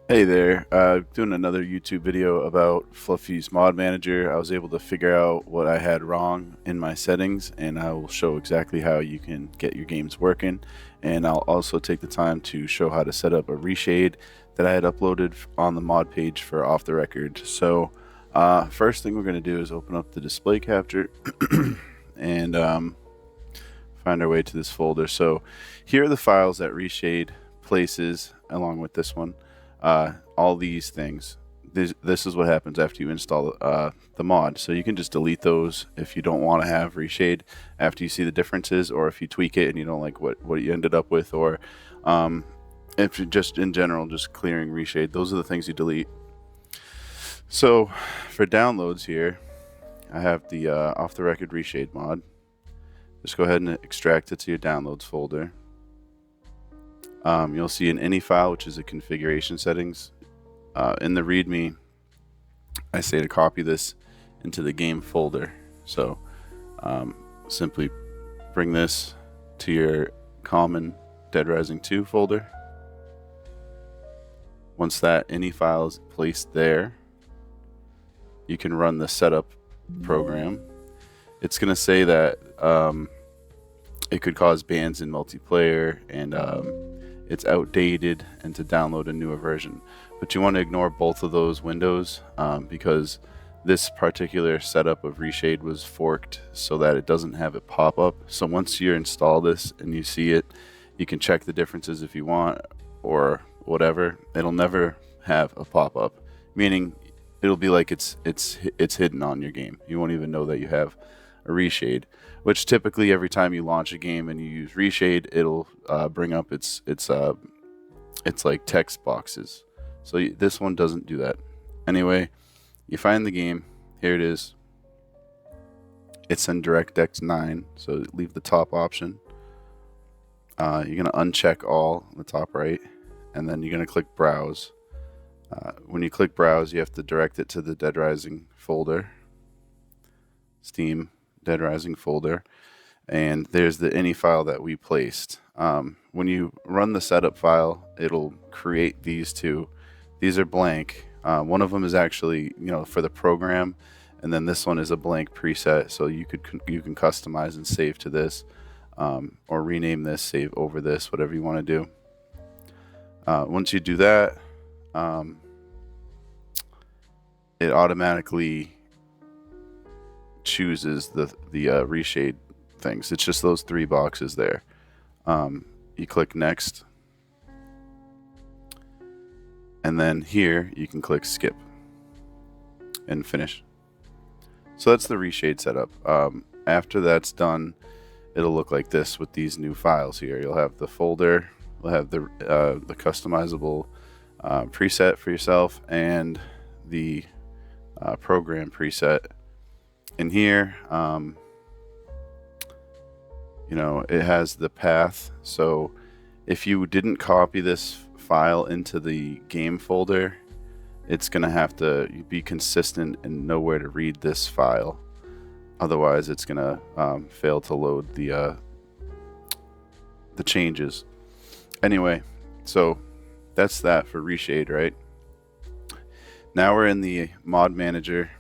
Hey there, doing another YouTube video about Fluffy's Mod Manager. I was able to figure out what I had wrong in my settings, and I will show exactly how you can get your games working. And I'll also take the time to show how to set up a reshade that I had uploaded on the mod page for Off the Record. So first thing we're going to do is open up the display capture and find our way to this folder. So here are the files that Reshade places along with this one. All these things. This is what happens after you install the mod. So you can just delete those if you don't want to have Reshade after you see the differences, or if you tweak it and you don't like what you ended up with, or if you just in general just clearing Reshade. Those are the things you delete. So for downloads here, I have the Off the Record Reshade mod. Just go ahead and extract it to your downloads folder. You'll see an ini file, which is a configuration settings. In the README, I say to copy this into the game folder. So simply bring this to your common Dead Rising 2 folder. Once that ini file is placed there, you can run the setup program. It's going to say that it could cause bans in multiplayer, and it's outdated, and to download a newer version. But you want to ignore both of those windows because this particular setup of Reshade was forked so that it doesn't have it pop up. So once you install this and you see it, you can check the differences if you want or whatever. It'll never have a pop up, meaning it'll be like it's hidden on your game. You won't even know that you have a Reshade, which typically every time you launch a game and you use Reshade, it'll bring up its like text boxes. So this one doesn't do that. Anyway, you find the game. Here it is. It's in DirectX 9, so leave the top option. You're going to uncheck all on the top right, and then you're going to click Browse. When you click Browse, you have to direct it to the Dead Rising folder, Steam Dead Rising folder, and there's the ini file that we placed. When you run the setup file, it'll create these two. These are blank. One of them is actually, for the program, and then this one is a blank preset. So you can customize and save to this, or rename this, save over this, whatever you want to do. Once you do that, it automatically chooses the reshade things. It's just those three boxes there. You click next, and then here you can click skip and finish. So that's the reshade setup. After that's done, it'll look like this with these new files here. You'll have the folder, you'll have the customizable preset for yourself, and the program preset. In here, it has the path. So if you didn't copy this file into the game folder, it's going to have to be consistent and know where to read this file. Otherwise, it's going to fail to load the changes. Anyway, so that's that for Reshade, right? Now we're in the Mod Manager,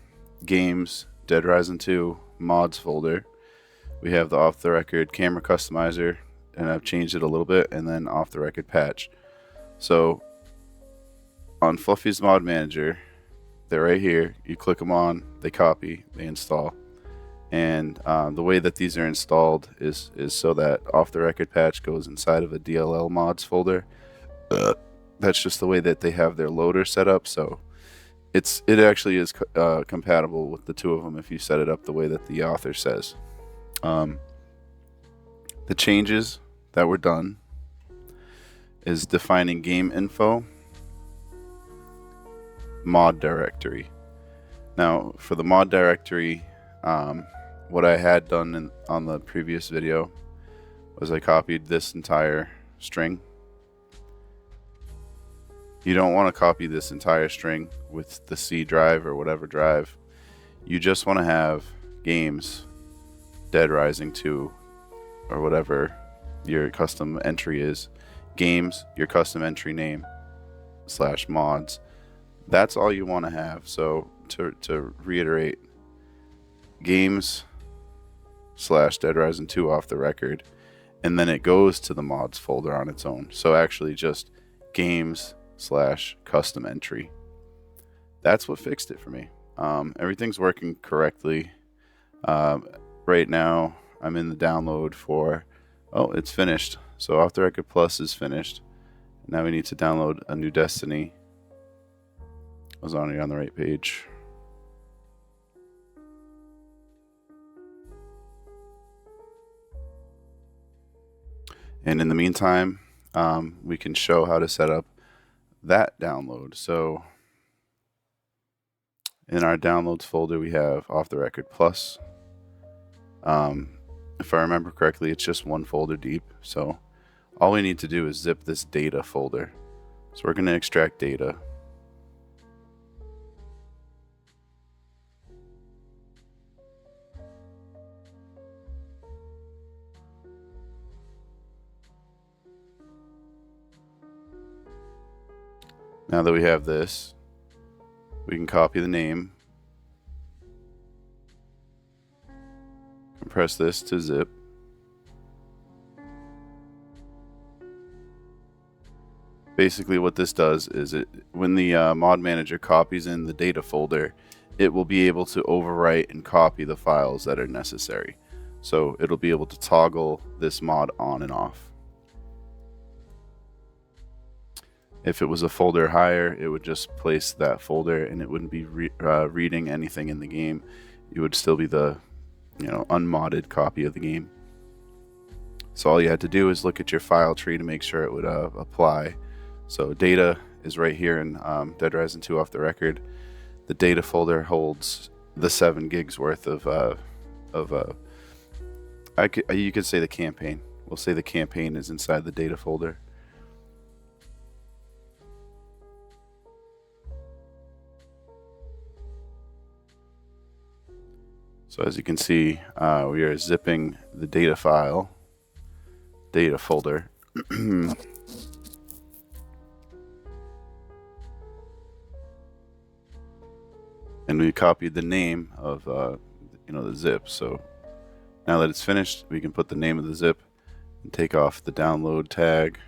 Games, Dead Rising 2, Mods folder. We have the Off the Record Camera Customizer, and I've changed it a little bit, and then Off the Record Patch. So on Fluffy's Mod Manager, they're right here. You click them on, they copy, they install. And the way that these are installed is so that Off the Record Patch goes inside of a DLL mods folder. That's just the way that they have their loader set up. So it actually is compatible with the two of them if you set it up the way that the author says. The changes that were done is defining game info, mod directory. Now for the mod directory, what I had done on the previous video was I copied this entire string. You don't want to copy this entire string with the C drive or whatever drive. You just want to have games, Dead Rising 2, or whatever your custom entry is. Games, your custom entry name. games/mods. That's all you want to have. So to reiterate, games/Dead Rising 2 off the record, and then it goes to the mods folder on its own. So actually just games/custom entry. That's what fixed it for me. Everything's working correctly. Right now I'm in the download for, oh, it's finished. So Off the Record Plus is finished. Now we need to download a new Destiny. I was already on the right page. And in the meantime, we can show how to set up that download. So in our downloads folder, we have Off the Record Plus. If I remember correctly, it's just one folder deep. So all we need to do is zip this data folder. So we're going to extract data. Now that we have this, we can copy the name, compress this to zip, basically what this does is when the Modmanager copies in the data folder, it will be able to overwrite and copy the files that are necessary. So it'll be able to toggle this mod on and off. If it was a folder higher, it would just place that folder and it wouldn't be reading anything in the game. It would still be the unmodded copy of the game. So all you had to do is look at your file tree to make sure it would apply. So data is right here in Dead Rising 2 Off the Record. The data folder holds the 7 gigs worth of you could say the campaign. We'll say the campaign is inside the data folder. So as you can see, we are zipping the data folder. And we copied the name of the zip. So now that it's finished, we can put the name of the zip and take off the download tag.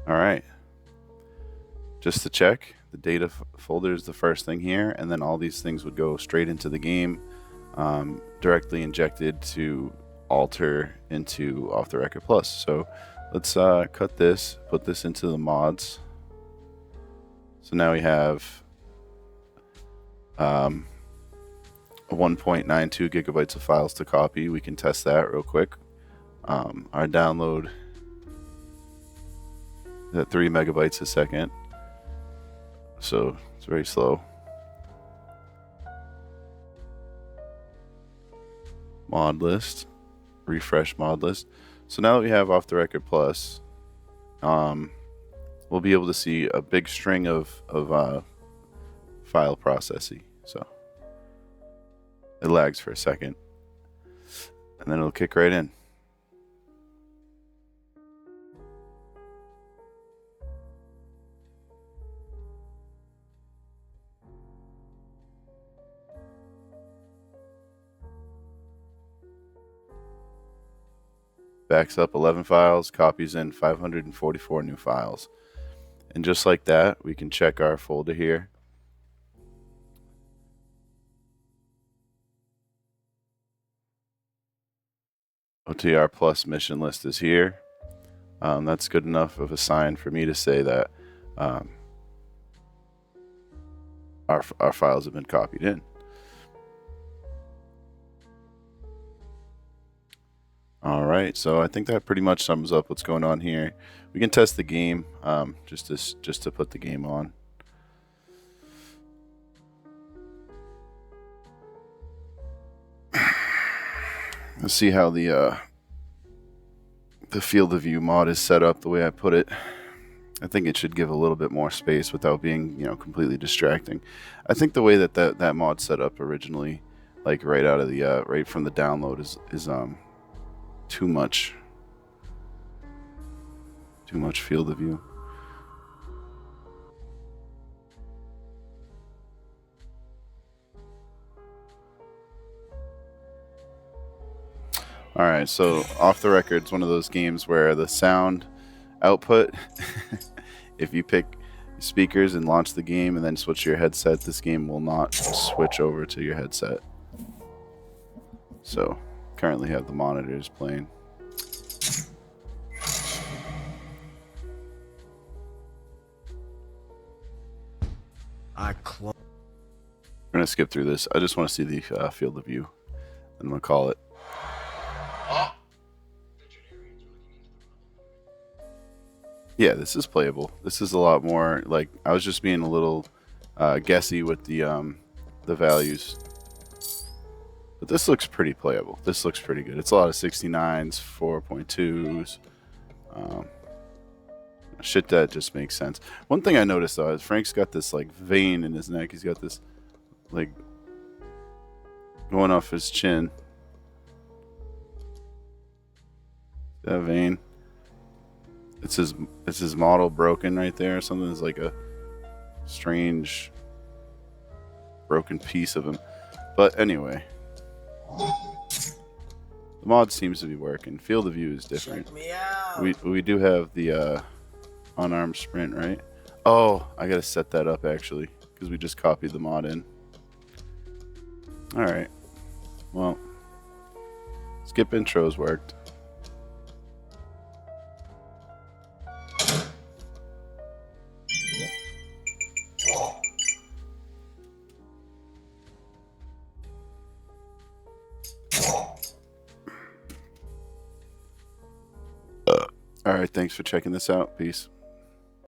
All right. Just to check, the data folder is the first thing here, and then all these things would go straight into the game, directly injected to alter into Off the Record Plus. So let's cut this, put this into the mods. So now we have 1.92 gigabytes of files to copy. We can test that real quick. Our download is at 3 megabytes a second. So it's very slow. Mod list, refresh mod list. So now that we have Off the Record Plus, we'll be able to see a big string of file processing. So it lags for a second, and then it'll kick right in. Backs up 11 files, copies in 544 new files. And just like that, we can check our folder here. OTR Plus mission list is here. That's good enough of a sign for me to say that our files have been copied in. All right, so I think that pretty much sums up what's going on here. We can test the game just to put the game on. Let's see how the field of view mod is set up the way I put it. I think it should give a little bit more space without being completely distracting. I think the way that mod set up originally, like right out of the right from the download, is too much. Too much field of view. All right, so Off the Record is one of those games where the sound output, if you pick speakers and launch the game and then switch to your headset, this game will not switch over to your headset. So currently have the monitors playing. We're gonna skip through this. I just want to see the field of view. I'm gonna call it. Yeah, this is playable. This is a lot more like I was just being a little guessy with the values, but this looks pretty playable. This looks pretty good. It's a lot of 69s, 4.2s. Shit that just makes sense. One thing I noticed though is Frank's got this like vein in his neck. He's got this like going off his chin. That vein. It's his model broken right there. Something that's like a strange broken piece of him. But anyway, the mod seems to be working. Field of view is different. We do have the unarmed sprint, right? Oh, I gotta set that up actually because we just copied the mod in. All right. Well, skip intros worked. All right, thanks for checking this out. Peace.